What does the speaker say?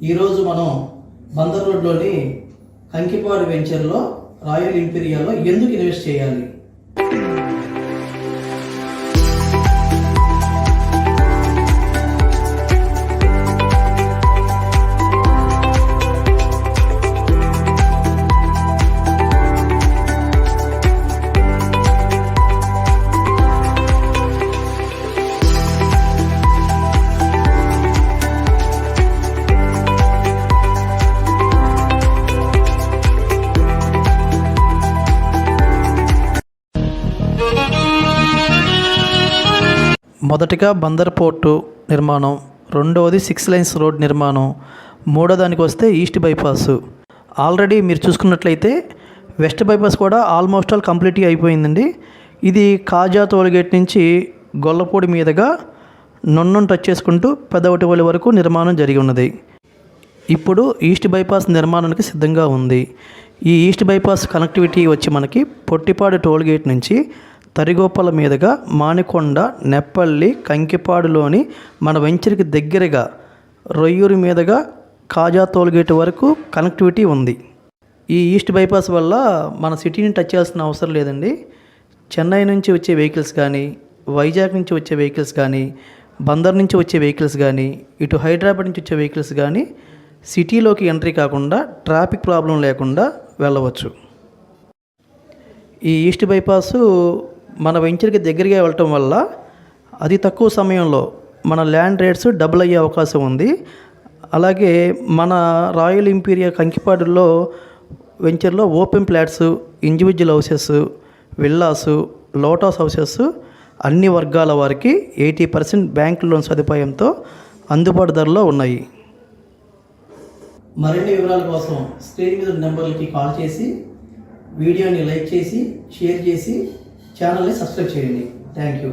ఈరోజు మనం బందర్ రోడ్లోని కంకిపాడు వెంచర్లో రాయల్ ఇంపీరియాలో ఎందుకు ఇన్వెస్ట్ చేయాలి? మొదటిగా బందర్ పోర్టు నిర్మాణం, రెండవది 6 లైన్స్ రోడ్ నిర్మాణం, మూడో దానికి వస్తే ఈస్ట్ బైపాస్. ఆల్రెడీ మీరు చూసుకున్నట్లయితే వెస్ట్ బైపాస్ కూడా ఆల్మోస్ట్ ఆల్ కంప్లీట్ అయిపోయిందండి. ఇది కాజా టోల్గేట్ నుంచి గొల్లపూడి మీదుగా నొన్నం టచ్ చేసుకుంటూ పెదవటివల్లి వరకు నిర్మాణం జరిగి ఉన్నది. ఇప్పుడు ఈస్ట్ బైపాస్ నిర్మాణానికి సిద్ధంగా ఉంది. ఈ ఈస్ట్ బైపాస్ కనెక్టివిటీ వచ్చి మనకి పొట్టిపాడు టోల్గేట్ నుంచి తరిగోపల మీదుగా మానికొండ, నెప్పల్లి, కంకిపాడులోని మన వెంచర్కి దగ్గరగా రొయ్యూరు మీదుగా కాజా టోల్గేట్ వరకు కనెక్టివిటీ ఉంది. ఈ ఈస్ట్ బైపాస్ వల్ల మన సిటీని టచ్ చేయాల్సిన అవసరం లేదండి. చెన్నై నుంచి వచ్చే వెహికల్స్ కానీ, వైజాగ్ నుంచి వచ్చే వెహికల్స్ కానీ, బందర్ నుంచి వచ్చే వెహికల్స్ కానీ, ఇటు హైదరాబాద్ నుంచి వచ్చే వెహికల్స్ కానీ సిటీలోకి ఎంట్రీ కాకుండా ట్రాఫిక్ ప్రాబ్లం లేకుండా వెళ్ళవచ్చు. ఈ ఈస్ట్ బైపాసు మన వెంచర్కి దగ్గరగా వెళ్ళటం వల్ల అతి తక్కువ సమయంలో మన ల్యాండ్ రేట్స్ డబుల్ అయ్యే అవకాశం ఉంది. అలాగే మన రాయల్ ఇంపీరియా కంకిపాడులో వెంచర్లో open plots, individual houses, villas, lotus houses అన్ని వర్గాల వారికి 80% బ్యాంక్ లోన్ సదుపాయంతో అందుబాటు ధరలో ఉన్నాయి. మరిన్ని వివరాల కోసం స్క్రీన్ మీద నెంబర్లకి కాల్ చేసి వీడియోని లైక్ చేసి షేర్ చేసి ఛానల్ని సబ్స్క్రైబ్ చేయండి. Thank you.